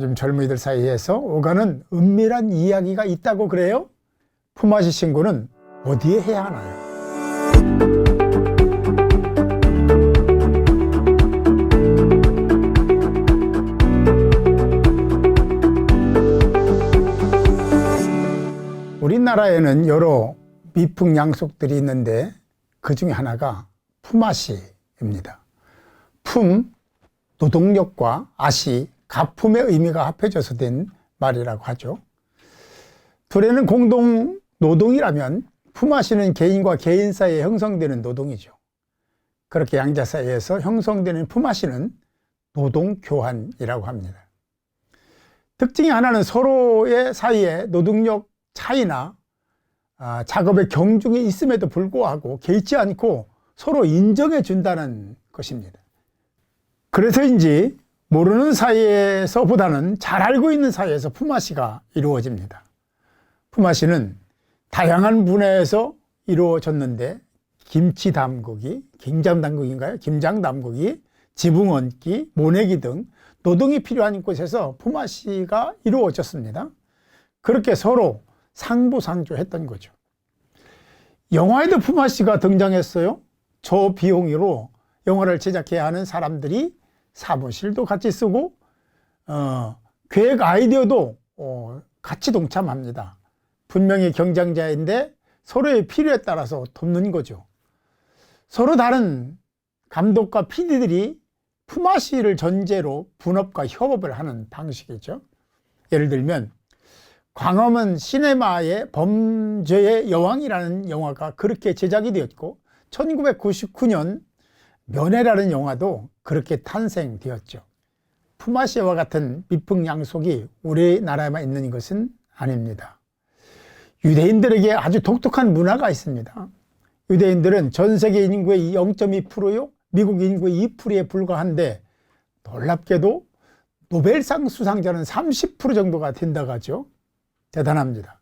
요즘 젊은이들 사이에서 오가는 은밀한 이야기가 있다고 그래요? 품앗이 신고는 어디에 해야 하나요? 우리나라에는 여러 미풍양속들이 있는데 그 중에 하나가 품앗이입니다. 품, 노동력과 아시, 가품의 의미가 합해져서 된 말이라고 하죠. 둘에는 공동 노동이라면 품앗이는 개인과 개인 사이에 형성되는 노동이죠. 그렇게 양자 사이에서 형성되는 품앗이는 노동교환이라고 합니다. 특징이 하나는 서로의 사이에 노동력 차이나 작업의 경중이 있음에도 불구하고 개의치 않고 서로 인정해 준다는 것입니다. 그래서인지 모르는 사이에서보다는 잘 알고 있는 사이에서 품앗이가 이루어집니다. 품앗이는 다양한 분야에서 이루어졌는데 김치 담그기, 김장 담그기인가요? 김장 담그기, 지붕 얹기, 모내기 등 노동이 필요한 곳에서 품앗이가 이루어졌습니다. 그렇게 서로 상부상조했던 거죠. 영화에도 품앗이가 등장했어요. 저비용으로 영화를 제작해야 하는 사람들이 사무실도 같이 쓰고 계획 아이디어도 같이 동참합니다. 분명히 경쟁자인데 서로의 필요에 따라서 돕는 거죠. 서로 다른 감독과 PD들이 품앗이를 전제로 분업과 협업을 하는 방식이죠. 예를 들면 광화문 시네마의 범죄의 여왕이라는 영화가 그렇게 제작이 되었고 1999년 면회라는 영화도 그렇게 탄생되었죠. 품앗이와 같은 미풍양속이 우리나라에만 있는 것은 아닙니다. 유대인들에게 아주 독특한 문화가 있습니다. 유대인들은 전 세계 인구의 0.2%요, 미국 인구의 2%에 불과한데 놀랍게도 노벨상 수상자는 30% 정도가 된다고 하죠. 대단합니다.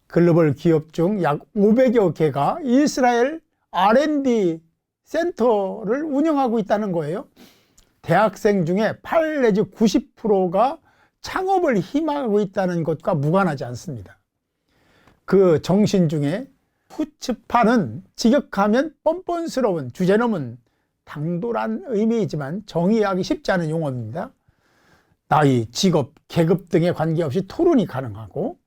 글로벌 기업 중 약 500여 개가 이스라엘 R&D 센터를 운영하고 있다는 거예요. 대학생 중에 8 내지 90%가 창업을 희망하고 있다는 것과 무관하지 않습니다. 그 정신 중에 후츠파는 직역하면 뻔뻔스러운 주제넘은 당돌한 의미이지만 정의하기 쉽지 않은 용어입니다. 나이, 직업, 계급 등에 관계없이 토론이 가능하고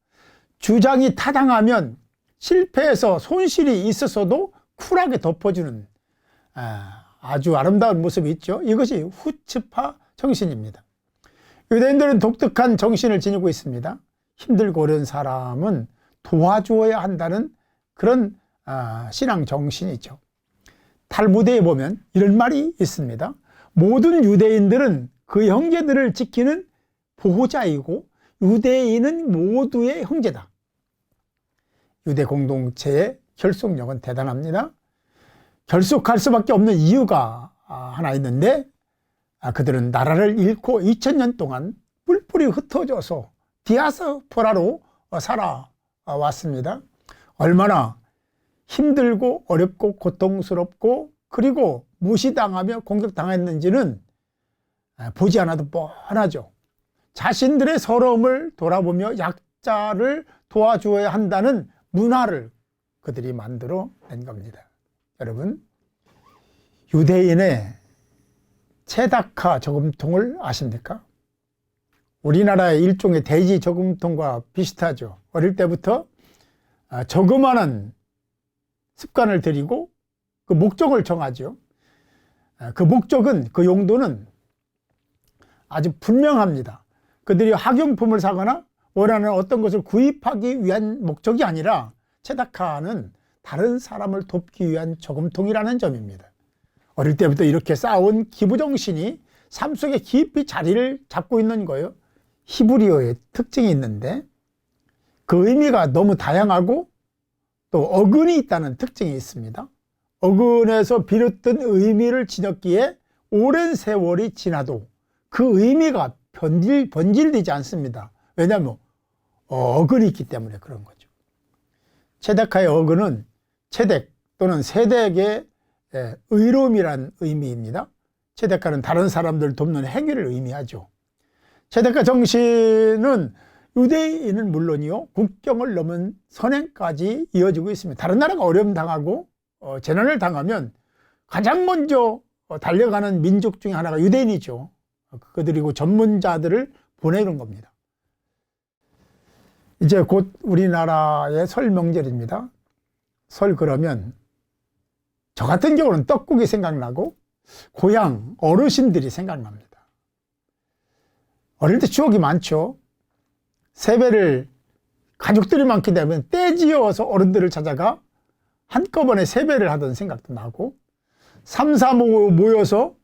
주장이 타당하면 실패해서 손실이 있었어도 쿨하게 덮어주는 아주 아름다운 모습이 있죠. 이것이 후츠파 정신입니다. 유대인들은 독특한 정신을 지니고 있습니다. 힘들고 어려운 사람은 도와주어야 한다는 그런 신앙 정신이죠. 탈무드에 보면 이런 말이 있습니다. 모든 유대인들은 그 형제들을 지키는 보호자이고 유대인은 모두의 형제다. 유대 공동체의 결속력은 대단합니다. 결속할 수밖에 없는 이유가 하나 있는데 그들은 나라를 잃고 2000년 동안 뿔뿔이 흩어져서 디아스포라로 살아왔습니다. 얼마나 힘들고 어렵고 고통스럽고 그리고 무시당하며 공격당했는지는 보지 않아도 뻔하죠. 자신들의 서러움을 돌아보며 약자를 도와주어야 한다는 문화를 그들이 만들어낸 겁니다. 여러분, 유대인의 체다카 저금통을 아십니까? 우리나라의 일종의 돼지 저금통과 비슷하죠. 어릴 때부터 저금하는 습관을 들이고 그 목적을 정하죠. 그 목적은, 그 용도는 아주 분명합니다. 그들이 학용품을 사거나 원하는 어떤 것을 구입하기 위한 목적이 아니라 체다카는 다른 사람을 돕기 위한 저금통이라는 점입니다. 어릴 때부터 이렇게 쌓아온 기부정신이 삶 속에 깊이 자리를 잡고 있는 거예요. 히브리어의 특징이 있는데 그 의미가 너무 다양하고 또 어근이 있다는 특징이 있습니다. 어근에서 비롯된 의미를 지녔기에 오랜 세월이 지나도 그 의미가 번질되지 않습니다. 왜냐하면 어근이 있기 때문에 그런 거죠. 체데카의 어근은 체덱 또는 세덱의 의로움이란 의미입니다. 체데카는 다른 사람들을 돕는 행위를 의미하죠. 세대가 정신은 유대인은 물론이요, 국경을 넘은 선행까지 이어지고 있습니다. 다른 나라가 어려움 당하고 재난을 당하면 가장 먼저 달려가는 민족 중에 하나가 유대인이죠. 그들이고 전문자들을 보내는 겁니다. 이제 곧 우리나라의 설 명절입니다. 설 그러면 저 같은 경우는 떡국이 생각나고 고향 어르신들이 생각납니다. 어릴 때 추억이 많죠. 세배를 가족들이 많기 때문에 떼지어서 어른들을 찾아가 한꺼번에 세배를 하던 생각도 나고, 3, 4 모여서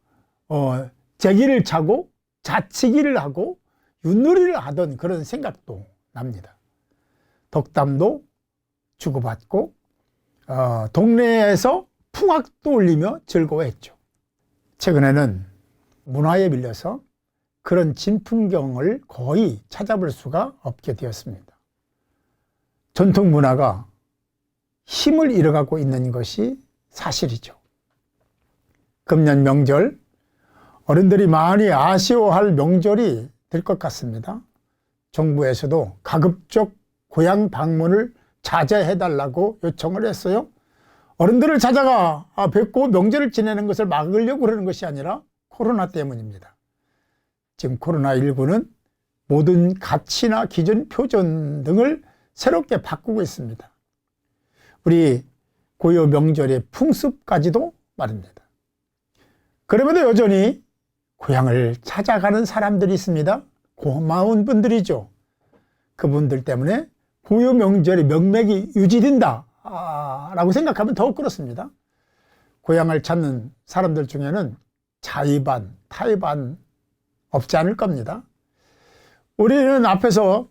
제기를 차고 자치기를 하고 윷놀이를 하던 그런 생각도 납니다. 덕담도 주고받고 동네에서 풍악도 울리며 즐거워했죠. 최근에는 문화에 밀려서 그런 진풍경을 거의 찾아볼 수가 없게 되었습니다. 전통 문화가 힘을 잃어가고 있는 것이 사실이죠. 금년 명절, 어른들이 많이 아쉬워할 명절이 될 것 같습니다. 정부에서도 가급적 고향 방문을 자제해달라고 요청을 했어요. 어른들을 찾아가 뵙고 명절을 지내는 것을 막으려고 그러는 것이 아니라 코로나 때문입니다. 지금 코로나19는 모든 가치나 기준, 표준 등을 새롭게 바꾸고 있습니다. 우리 고유 명절의 풍습까지도 말입니다. 그럼에도 여전히 고향을 찾아가는 사람들이 있습니다. 고마운 분들이죠. 그분들 때문에 고유 명절의 명맥이 유지된다 라고 생각하면 더욱 그렇습니다. 고향을 찾는 사람들 중에는 자의반, 타의반 없지 않을 겁니다. 우리는 앞에서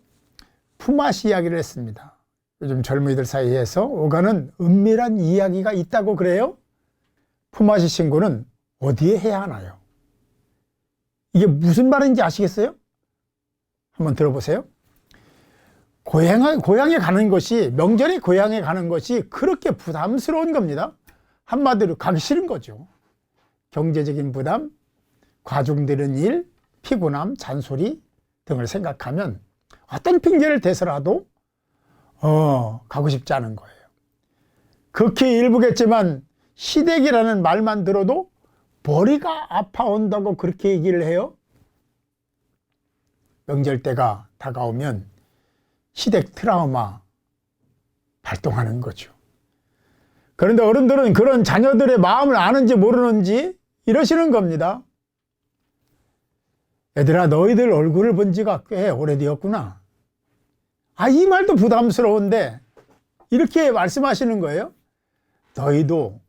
품앗이 이야기를 했습니다. 요즘 젊은이들 사이에서 오가는 은밀한 이야기가 있다고 그래요? 품앗이 신고는 어디에 해야 하나요? 이게 무슨 말인지 아시겠어요? 한번 들어보세요. 고향에 가는 것이, 명절에 고향에 가는 것이 그렇게 부담스러운 겁니다. 한마디로 가기 싫은 거죠. 경제적인 부담, 과중되는 일, 피곤함, 잔소리 등을 생각하면 어떤 핑계를 대서라도 가고 싶지 않은 거예요. 극히 일부겠지만 시댁이라는 말만 들어도 머리가 아파온다고 그렇게 얘기를 해요. 명절 때가 다가오면 시댁 트라우마 발동하는 거죠. 그런데 어른들은 그런 자녀들의 마음을 아는지 모르는지 이러시는 겁니다. 얘들아, 너희들 얼굴을 본 지가 꽤 오래되었구나. 이 말도 부담스러운데 이렇게 말씀하시는 거예요. 너희도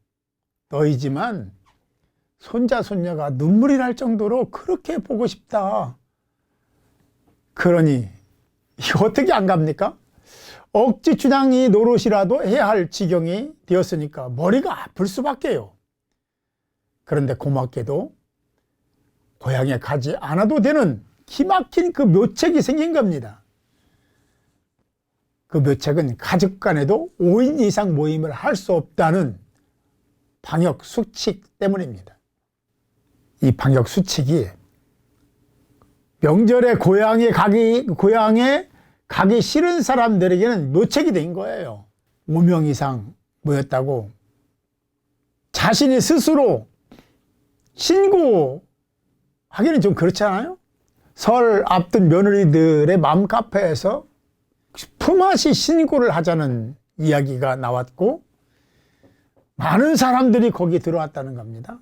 너희지만 손자 손녀가 눈물이 날 정도로 그렇게 보고 싶다. 그러니 이거 어떻게 안 갑니까? 억지 춘향이 노릇이라도 해야 할 지경이 되었으니까 머리가 아플 수밖에요. 그런데 고맙게도 고향에 가지 않아도 되는 기막힌 그 묘책이 생긴 겁니다. 그 묘책은 가족 간에도 5인 이상 모임을 할 수 없다는 방역 수칙 때문입니다. 이 방역 수칙이 명절에 고향에 가기 싫은 사람들에게는 묘책이 된 거예요. 5명 이상 모였다고 자신이 스스로 신고하기는 좀 그렇잖아요. 설 앞둔 며느리들의 맘카페에서 품앗이 신고를 하자는 이야기가 나왔고 많은 사람들이 거기 들어왔다는 겁니다.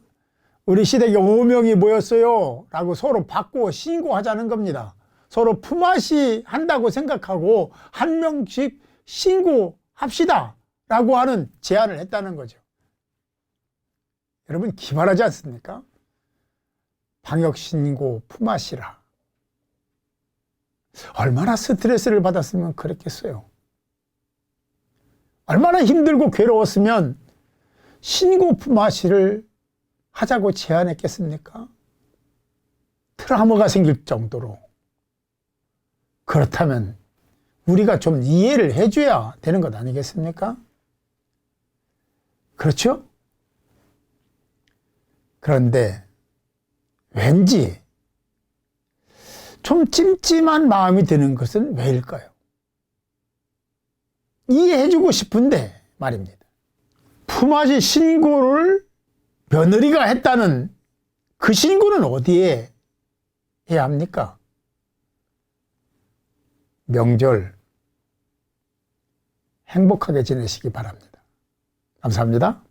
우리 시댁에 5명이 모였어요 라고 서로 받고 신고하자는 겁니다. 서로 품앗이 한다고 생각하고 한 명씩 신고합시다 라고 하는 제안을 했다는 거죠. 여러분 기발하지 않습니까? 방역신고 품앗이라. 얼마나 스트레스를 받았으면 그랬겠어요. 얼마나 힘들고 괴로웠으면 신고 품앗이를 하자고 제안했겠습니까? 트라우마가 생길 정도로. 그렇다면 우리가 좀 이해를 해줘야 되는 것 아니겠습니까? 그렇죠? 그런데 왠지 좀 찜찜한 마음이 드는 것은 왜일까요? 이해해주고 싶은데 말입니다. 품앗이 신고를 며느리가 했다는 그 신고는 어디에 해야 합니까? 명절 행복하게 지내시기 바랍니다. 감사합니다.